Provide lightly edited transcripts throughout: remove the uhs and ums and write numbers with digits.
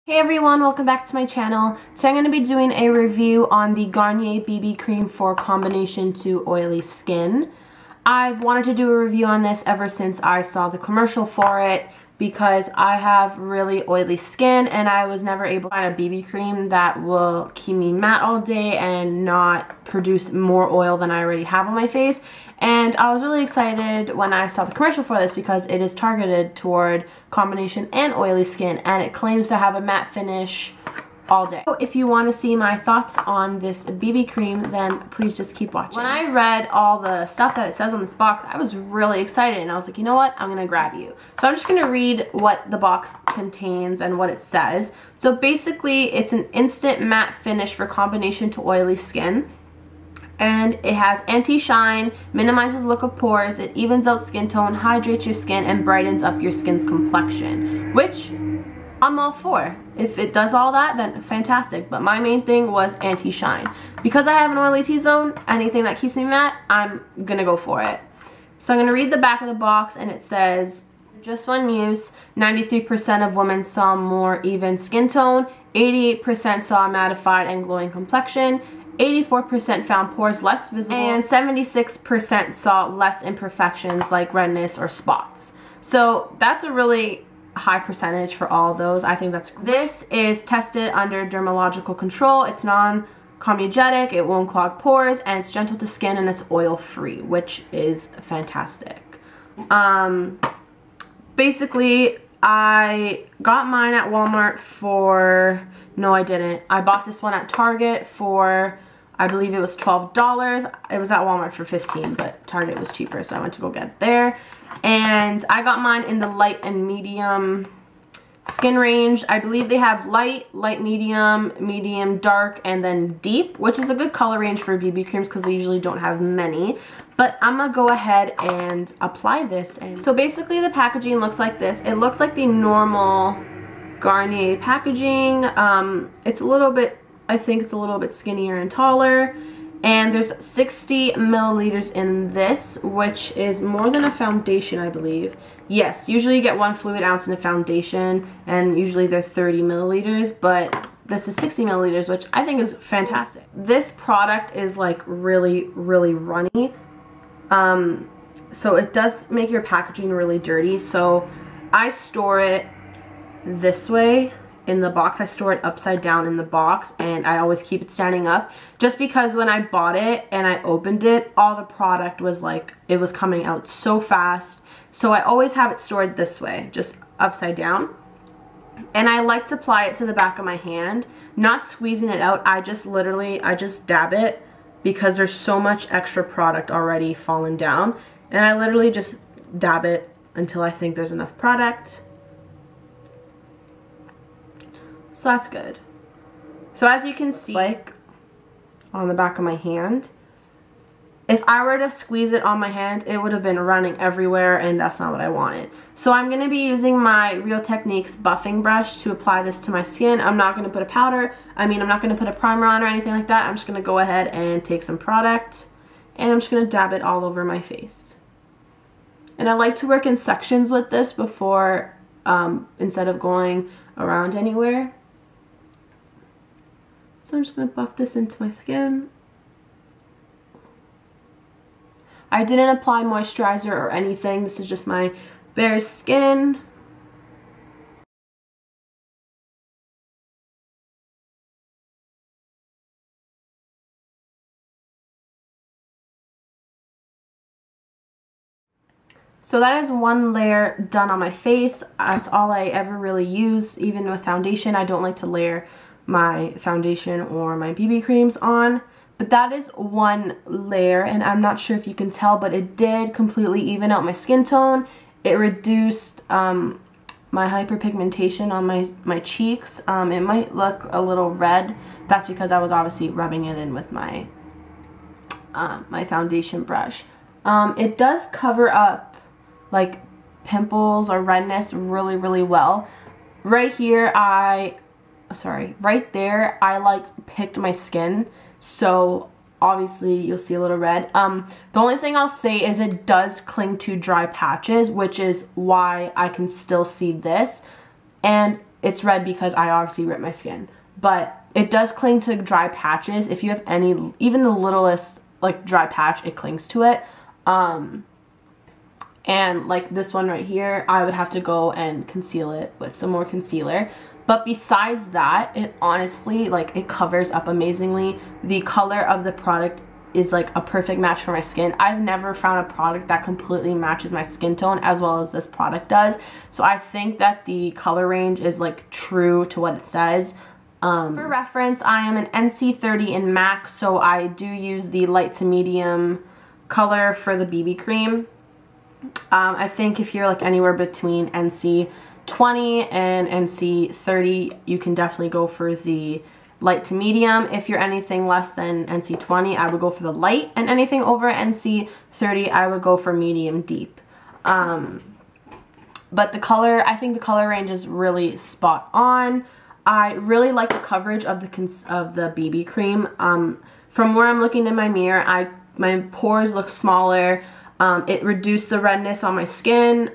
Hey everyone, welcome back to my channel. Today I'm going to be doing a review on the Garnier BB cream for combination to oily skin. I've wanted to do a review on this ever since I saw the commercial for it because I have really oily skin and I was never able to find a BB cream that will keep me matte all day and not produce more oil than I already have on my face. And I was really excited when I saw the commercial for this because it is targeted toward combination and oily skin and it claims to have a matte finish all day. So if you want to see my thoughts on this BB cream, then please just keep watching. When I read all the stuff that it says on this box, I was really excited and I was like, you know what, I'm gonna grab you. So I'm just gonna read what the box contains and what it says. So basically it's an instant matte finish for combination to oily skin. And it has anti-shine, minimizes look of pores, it evens out skin tone, hydrates your skin, and brightens up your skin's complexion, which I'm all for. If it does all that, then fantastic. But my main thing was anti-shine. Because I have an oily T-zone, anything that keeps me matte, I'm gonna go for it. So I'm gonna read the back of the box, and it says, just one use, 93% of women saw more even skin tone, 88% saw a mattified and glowing complexion, 84% found pores less visible, and 76% saw less imperfections like redness or spots. So that's a really high percentage for all of those. I think that's great. This is tested under dermatological control. It's non-comedogenic, it won't clog pores, and it's gentle to skin and it's oil-free, which is fantastic. Basically, I got mine at Walmart for, no I didn't. I bought this one at Target for, I believe it was $12. It was at Walmart for $15, but Target was cheaper, so I went to go get it there. And I got mine in the light and medium skin range. I believe they have light, light medium, medium dark, and then deep, which is a good color range for BB creams because they usually don't have many. But I'm gonna go ahead and apply this. And so basically the packaging looks like this. It looks like the normal Garnier packaging. It's a little bit, I think it's a little bit skinnier and taller. And there's 60 milliliters in this, which is more than a foundation, I believe. Yes, usually you get 1 fluid ounce in a foundation, and usually they're 30 milliliters, but this is 60 milliliters, which I think is fantastic. This product is like really, really runny. So it does make your packaging really dirty. So I store it this way in the box. I store it upside down in the box, and I always keep it standing up just because when I bought it and I opened it, all the product was like, it was coming out so fast. So I always have it stored this way, just upside down. And I like to apply it to the back of my hand, not squeezing it out. I just dab it because there's so much extra product already falling down. And I literally just dab it until I think there's enough product. So that's good. So as you can see, like on the back of my hand, if I were to squeeze it on my hand, it would have been running everywhere, and that's not what I wanted. So I'm going to be using my Real Techniques buffing brush to apply this to my skin. I'm not going to put a powder, I'm not going to put a primer on or anything like that. I'm just going to go ahead and take some product, and I'm just going to dab it all over my face. And I like to work in sections with this before, instead of going around anywhere. So I'm just going to buff this into my skin. I didn't apply moisturizer or anything. This is just my bare skin. So that is one layer done on my face. That's all I ever really use. Even with foundation, I don't like to layer my foundation or my BB creams on. But that is one layer, and I'm not sure if you can tell, but it did completely even out my skin tone. It reduced my hyperpigmentation on my cheeks. It might look a little red. That's because I was obviously rubbing it in with my my foundation brush. It does cover up like pimples or redness really, really well. Right here, right there, I like picked my skin, so obviously you'll see a little red. The only thing I'll say is it does cling to dry patches, which is why I can still see this. And it's red because I obviously ripped my skin. But it does cling to dry patches. If you have any, even the littlest like dry patch, it clings to it. And like this one right here, I would have to go and conceal it with some more concealer. But besides that, it honestly, like, it covers up amazingly. The color of the product is like a perfect match for my skin. I've never found a product that completely matches my skin tone as well as this product does. So I think that the color range is like true to what it says. For reference, I am an NC30 in MAC, so I do use the light to medium color for the BB cream. I think if you're like anywhere between NC20 and NC30, you can definitely go for the light to medium. If you're anything less than NC20, I would go for the light, and anything over NC30, I would go for medium deep. But the color, I think the color range is really spot on. I really like the coverage of the BB cream. From where I'm looking in my mirror, my pores look smaller. It reduced the redness on my skin.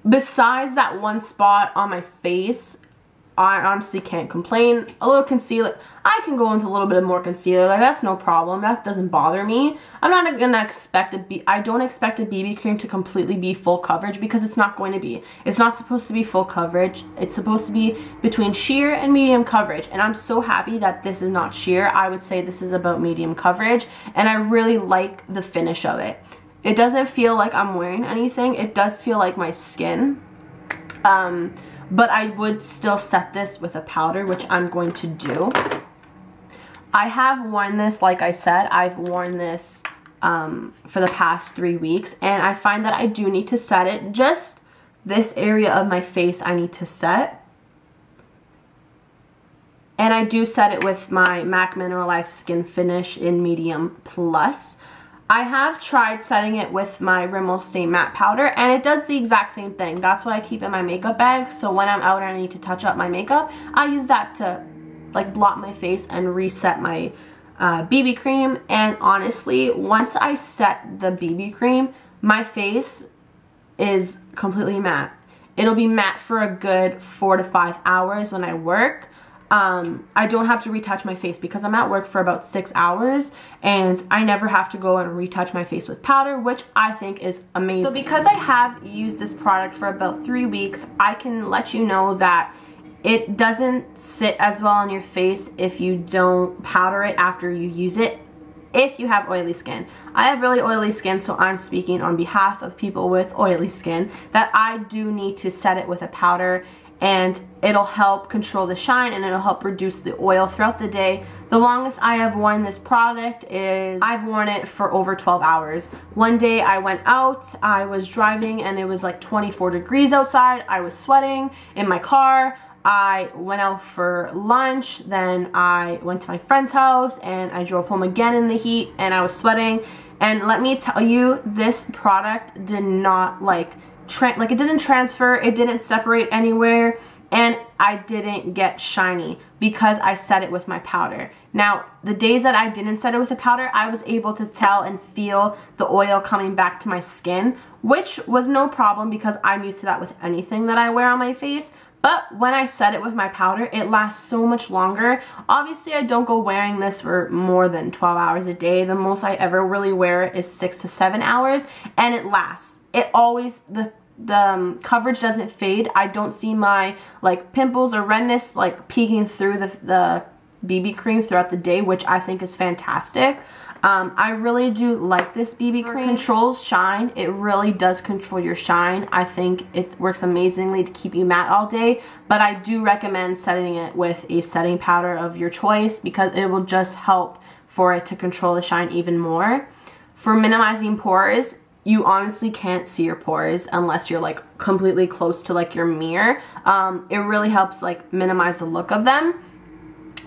Besides that one spot on my face, I honestly can't complain. A little concealer, I can go into a little bit more concealer, like that's no problem. That doesn't bother me. I'm not gonna expect I don't expect a BB cream to completely be full coverage, because it's not going to be. It's not supposed to be full coverage. It's supposed to be between sheer and medium coverage, and I'm so happy that this is not sheer. I would say this is about medium coverage, and I really like the finish of it. It doesn't feel like I'm wearing anything. It does feel like my skin. But I would still set this with a powder, which I'm going to do. I have worn this, like I said, I've worn this for the past 3 weeks, and I find that I do need to set it. Just this area of my face I need to set. And I do set it with my MAC Mineralized Skin Finish in Medium Plus. I have tried setting it with my Rimmel Stay Matte Powder, and it does the exact same thing. That's what I keep in my makeup bag, so when I'm out and I need to touch up my makeup, I use that to like blot my face and reset my BB cream. And honestly, once I set the BB cream, my face is completely matte. It'll be matte for a good 4 to 5 hours when I work. I don't have to retouch my face because I'm at work for about 6 hours, and I never have to go and retouch my face with powder, which I think is amazing. So because I have used this product for about 3 weeks, I can let you know that it doesn't sit as well on your face if you don't powder it after you use it, if you have oily skin. I have really oily skin, so I'm speaking on behalf of people with oily skin, that I do need to set it with a powder, and it'll help control the shine, and it'll help reduce the oil throughout the day. The longest I have worn this product is, I've worn it for over 12 hours. One day I went out, I was driving, and it was like 24 degrees outside. I was sweating in my car. I went out for lunch, then I went to my friend's house, and I drove home again in the heat, and I was sweating. And let me tell you, this product did not it didn't transfer, it didn't separate anywhere, and I didn't get shiny because I set it with my powder. Now, the days that I didn't set it with a powder, I was able to tell and feel the oil coming back to my skin, which was no problem because I'm used to that with anything that I wear on my face. But when I set it with my powder, it lasts so much longer. Obviously, I don't go wearing this for more than 12 hours a day. The most I ever really wear is 6 to 7 hours, and it lasts. It always, the coverage doesn't fade. I don't see my like pimples or redness like peeking through the BB cream throughout the day, which I think is fantastic. I really do like this BB cream. It controls shine. It really does control your shine. I think it works amazingly to keep you matte all day, but I do recommend setting it with a setting powder of your choice because it will just help for it to control the shine even more. For minimizing pores, you honestly can't see your pores unless you're like completely close to like your mirror. It really helps like minimize the look of them.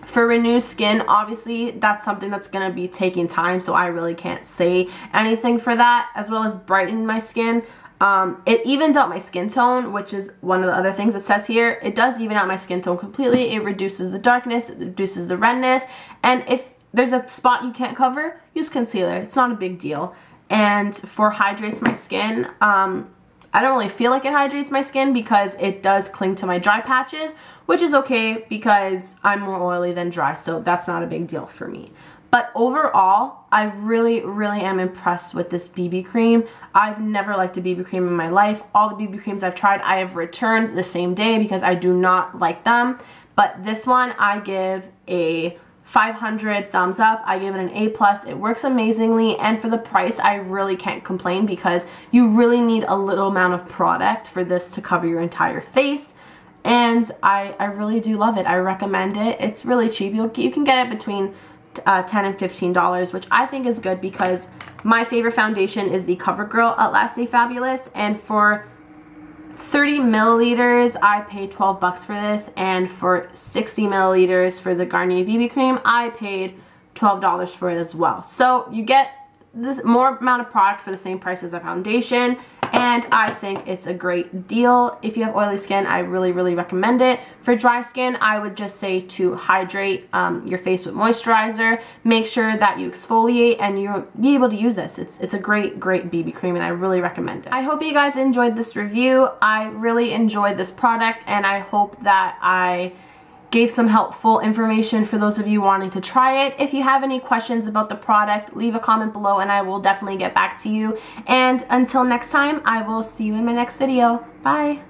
For renew skin, obviously that's something that's gonna be taking time, so I really can't say anything for that, as well as brighten my skin. It evens out my skin tone, which is one of the other things it says here. It does even out my skin tone completely. It reduces the darkness, it reduces the redness, and if there's a spot you can't cover, use concealer. It's not a big deal. And for hydrates my skin, I don't really feel like it hydrates my skin because it does cling to my dry patches, which is okay because I'm more oily than dry, so that's not a big deal for me. But overall, I really am impressed with this BB cream. I've never liked a BB cream in my life. All the BB creams I've tried, I have returned the same day because I do not like them. But this one, I give a 500 thumbs up. I give it an A+. It works amazingly, and for the price, I really can't complain because you really need a little amount of product for this to cover your entire face. And I really do love it. I recommend it. It's really cheap. You can get it between $10 and $15, which I think is good because my favorite foundation is the CoverGirl Outlast Fabulous, and for 30 milliliters I paid 12 bucks for this, and for 60 milliliters for the Garnier BB cream I paid $12 for it as well. So you get this more amount of product for the same price as a foundation, and I think it's a great deal. If you have oily skin, I really recommend it. For dry skin, I would just say to hydrate your face with moisturizer. Make sure that you exfoliate and you'll be able to use this. It's a great BB cream, and I really recommend it. I hope you guys enjoyed this review. I really enjoyed this product, and I hope that I gave some helpful information for those of you wanting to try it. If you have any questions about the product, leave a comment below and I will definitely get back to you. And until next time, I will see you in my next video. Bye!